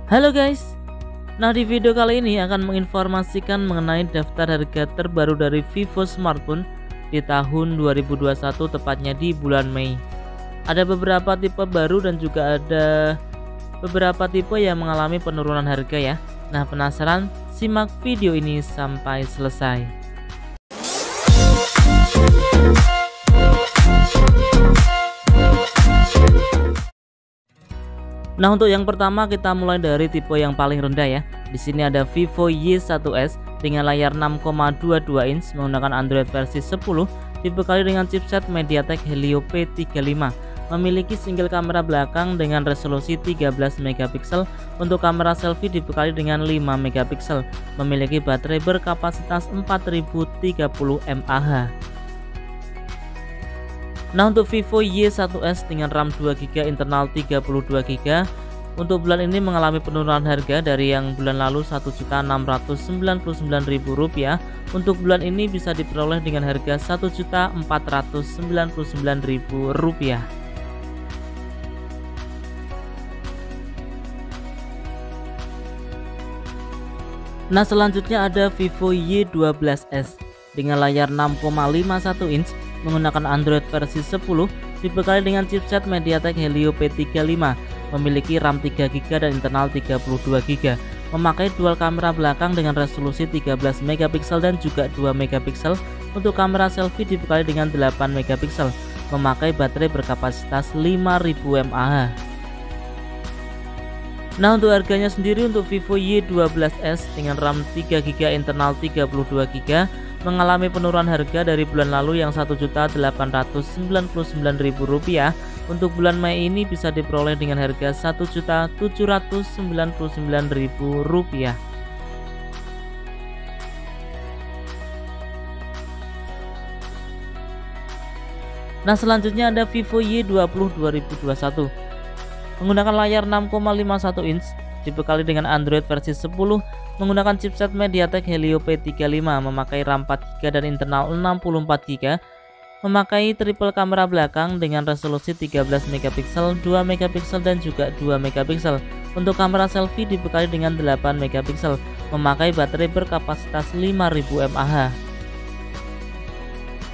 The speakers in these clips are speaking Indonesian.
Halo guys, nah di video kali ini akan menginformasikan mengenai daftar harga terbaru dari Vivo smartphone di tahun 2021, tepatnya di bulan Mei. Ada beberapa tipe baru dan juga ada beberapa tipe yang mengalami penurunan harga ya. Nah, penasaran? Simak video ini sampai selesai. Nah, untuk yang pertama kita mulai dari tipe yang paling rendah ya. Di sini ada Vivo Y1s dengan layar 6,22 inch menggunakan Android versi 10, dibekali dengan chipset MediaTek Helio P35. Memiliki single kamera belakang dengan resolusi 13 megapiksel. Untuk kamera selfie dibekali dengan 5 megapiksel. Memiliki baterai berkapasitas 4030 mAh. Nah, untuk Vivo Y1s dengan RAM 2GB internal 32GB untuk bulan ini mengalami penurunan harga dari yang bulan lalu Rp1.699.000. Untuk bulan ini bisa diperoleh dengan harga Rp1.499.000. Nah, selanjutnya ada Vivo Y12s dengan layar 6,51 inch menggunakan Android versi 10, dibekali dengan chipset MediaTek Helio P35, memiliki RAM 3GB dan internal 32GB, memakai dual kamera belakang dengan resolusi 13 megapiksel dan juga 2 megapiksel. Untuk kamera selfie dibekali dengan 8 megapiksel, memakai baterai berkapasitas 5000 mAh. Nah, untuk harganya sendiri untuk Vivo Y12s dengan RAM 3GB internal 32GB mengalami penurunan harga dari bulan lalu yang Rp1.899.000. Untuk bulan Mei ini bisa diperoleh dengan harga Rp1.799.000. Nah, selanjutnya ada Vivo Y20 2021 menggunakan layar 6,51 inch dibekali dengan Android versi 10, menggunakan chipset MediaTek Helio P35, memakai RAM 4GB dan internal 64GB, memakai triple kamera belakang dengan resolusi 13 megapiksel, 2 megapiksel dan juga 2 megapiksel. Untuk kamera selfie dibekali dengan 8 megapiksel, memakai baterai berkapasitas 5000 mAh.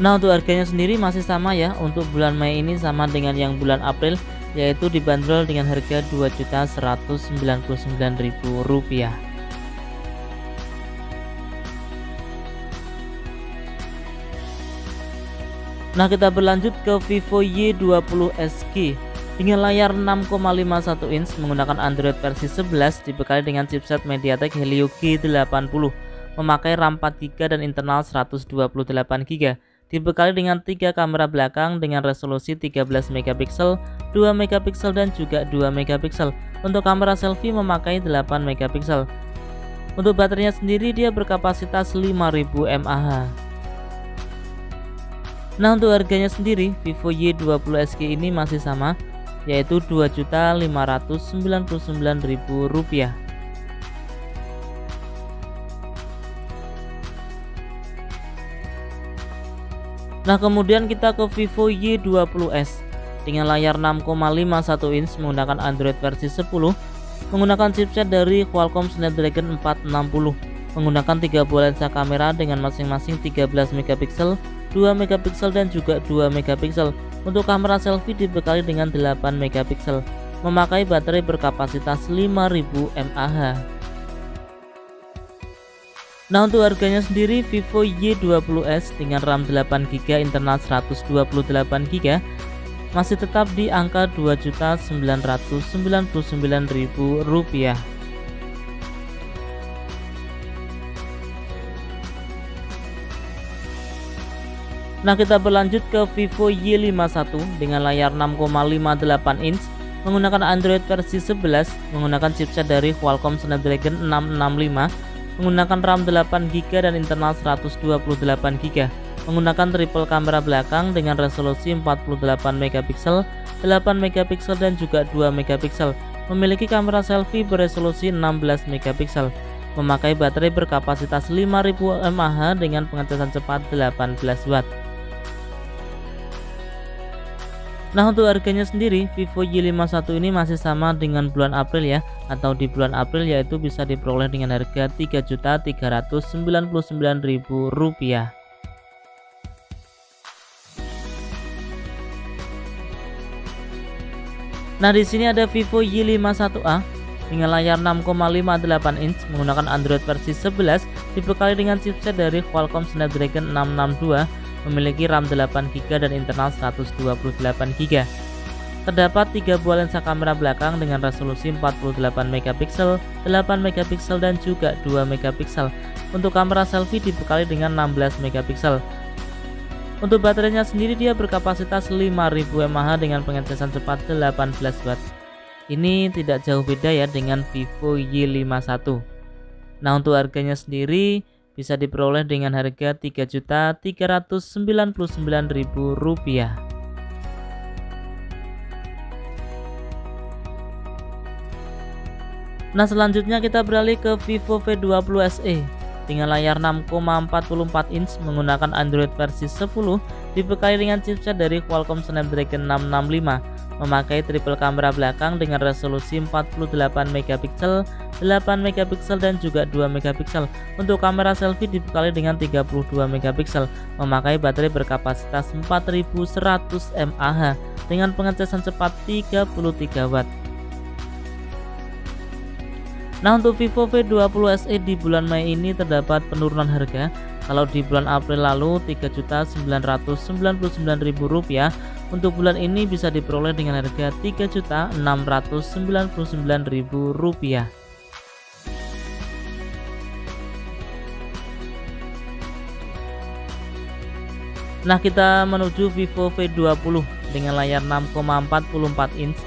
Nah, untuk harganya sendiri masih sama ya. Untuk bulan Mei ini sama dengan yang bulan April, yaitu dibanderol dengan harga Rp2.199.000. Nah, kita berlanjut ke Vivo Y20 SQ dengan layar 6,51 inch menggunakan Android versi 11, dibekali dengan chipset MediaTek Helio G80, memakai RAM 4GB dan internal 128GB, dibekali dengan 3 kamera belakang dengan resolusi 13 megapiksel, 2 megapiksel dan juga 2 megapiksel. Untuk kamera selfie memakai 8 megapiksel. Untuk baterainya sendiri dia berkapasitas 5000 mAh. Nah, untuk harganya sendiri Vivo Y20 SQ ini masih sama, yaitu Rp2.599.000. Nah, kemudian kita ke Vivo Y20s dengan layar 6,51 inch menggunakan Android versi 10, menggunakan chipset dari Qualcomm Snapdragon 460, menggunakan 3 buah lensa kamera dengan masing-masing 13 megapiksel, 2 megapiksel dan juga 2 megapiksel. Untuk kamera selfie dibekali dengan 8 megapiksel, memakai baterai berkapasitas 5000 mAh. Nah, untuk harganya sendiri Vivo Y20s dengan RAM 8GB internal 128GB masih tetap di angka Rp2.999.000. Nah, kita berlanjut ke Vivo Y51 dengan layar 6,58 inch menggunakan Android versi 11, menggunakan chipset dari Qualcomm Snapdragon 665, menggunakan RAM 8GB dan internal 128GB, menggunakan triple kamera belakang dengan resolusi 48 megapiksel, 8 megapiksel dan juga 2 megapiksel, memiliki kamera selfie beresolusi 16 megapiksel, memakai baterai berkapasitas 5000 mAh dengan pengecasan cepat 18 watt. Nah, untuk harganya sendiri Vivo Y51 ini masih sama dengan bulan April ya, atau di bulan April, yaitu bisa diperoleh dengan harga Rp3.399.000. Nah, di sini ada Vivo Y51A dengan layar 6,58 inch menggunakan Android versi 11, dibekali dengan chipset dari Qualcomm Snapdragon 662, memiliki RAM 8GB dan internal 128GB. Terdapat 3 buah lensa kamera belakang dengan resolusi 48MP, 8MP dan juga 2MP. Untuk kamera selfie dibekali dengan 16MP. Untuk baterainya sendiri dia berkapasitas 5000 mAh dengan pengecasan cepat 18W. Ini tidak jauh beda ya dengan Vivo Y51. Nah, untuk harganya sendiri bisa diperoleh dengan harga Rp3.399.000. Nah, selanjutnya kita beralih ke Vivo V20 SE dengan layar 6,44 inch menggunakan Android versi 10, dibekali dengan chipset dari Qualcomm Snapdragon 665, memakai triple kamera belakang dengan resolusi 48MP, 8MP dan juga 2MP. Untuk kamera selfie dibekali dengan 32MP, memakai baterai berkapasitas 4100 mAh dengan pengecasan cepat 33W. Nah, untuk Vivo V20 SE di bulan Mei ini terdapat penurunan harga. Kalau di bulan April lalu Rp3.999.000, untuk bulan ini bisa diperoleh dengan harga Rp3.699.000. Nah, kita menuju Vivo V20 dengan layar 6,44 inch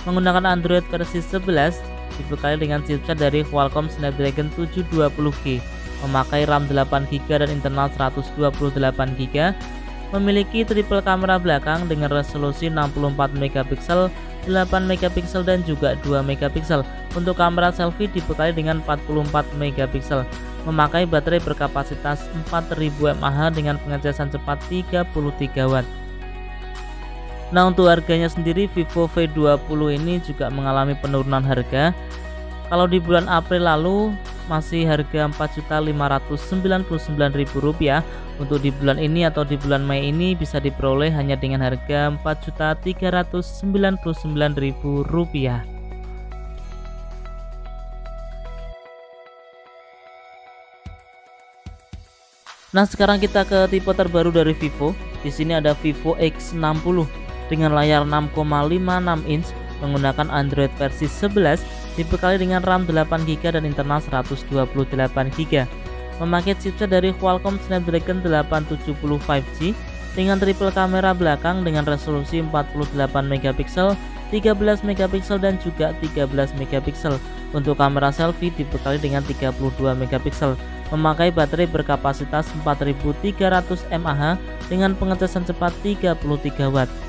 menggunakan Android versi 11, dibekali dengan chipset dari Qualcomm Snapdragon 720G, memakai RAM 8GB dan internal 128GB, memiliki triple kamera belakang dengan resolusi 64MP, 8MP dan juga 2MP. Untuk kamera selfie dibekali dengan 44MP, memakai baterai berkapasitas 4000 mAh dengan pengecasan cepat 33W. Nah, untuk harganya sendiri Vivo V20 ini juga mengalami penurunan harga. Kalau di bulan April lalu masih harga Rp4.599.000, untuk di bulan ini atau di bulan Mei ini bisa diperoleh hanya dengan harga Rp4.399.000. Nah, sekarang kita ke tipe terbaru dari Vivo. Di sini ada Vivo X60 dengan layar 6,56 inch menggunakan Android versi 11, dibekali dengan RAM 8GB dan internal 128GB, memakai chipset dari Qualcomm Snapdragon 870 5G dengan triple kamera belakang dengan resolusi 48MP, 13MP dan juga 13MP. Untuk kamera selfie dibekali dengan 32MP, memakai baterai berkapasitas 4300 mAh dengan pengecasan cepat 33W.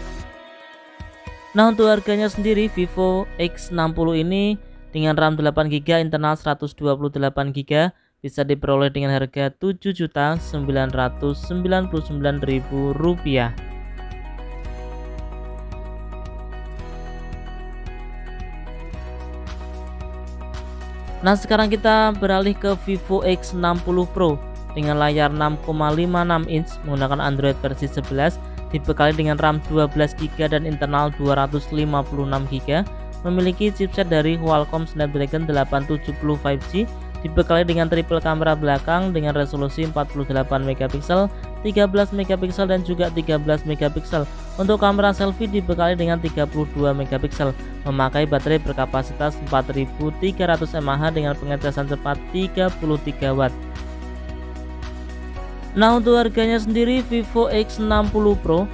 Nah, untuk harganya sendiri Vivo X60 ini dengan RAM 8GB, internal 128GB bisa diperoleh dengan harga Rp7.999.000. Nah, sekarang kita beralih ke Vivo X60 Pro dengan layar 6,56 inch menggunakan Android versi 11, dibekali dengan RAM 12GB dan internal 256GB, memiliki chipset dari Qualcomm Snapdragon 870 5G, dibekali dengan triple kamera belakang dengan resolusi 48MP, 13MP dan juga 13MP. Untuk kamera selfie dibekali dengan 32MP, memakai baterai berkapasitas 4300 mAh dengan pengecasan cepat 33W. Nah, untuk harganya sendiri Vivo X60 Pro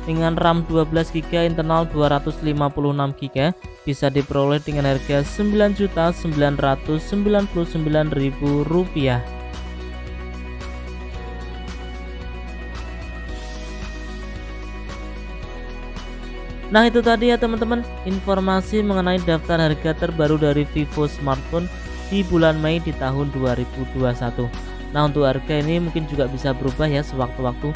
dengan RAM 12GB, internal 256GB bisa diperoleh dengan harga Rp9.999.000. Nah, itu tadi ya teman-teman, informasi mengenai daftar harga terbaru dari Vivo smartphone di bulan Mei di tahun 2021. Nah, untuk harga ini mungkin juga bisa berubah ya sewaktu-waktu.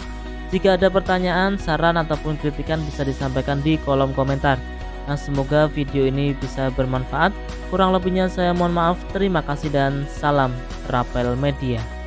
Jika ada pertanyaan, saran ataupun kritikan bisa disampaikan di kolom komentar. Nah, semoga video ini bisa bermanfaat. Kurang lebihnya saya mohon maaf. Terima kasih dan salam Rapel Media.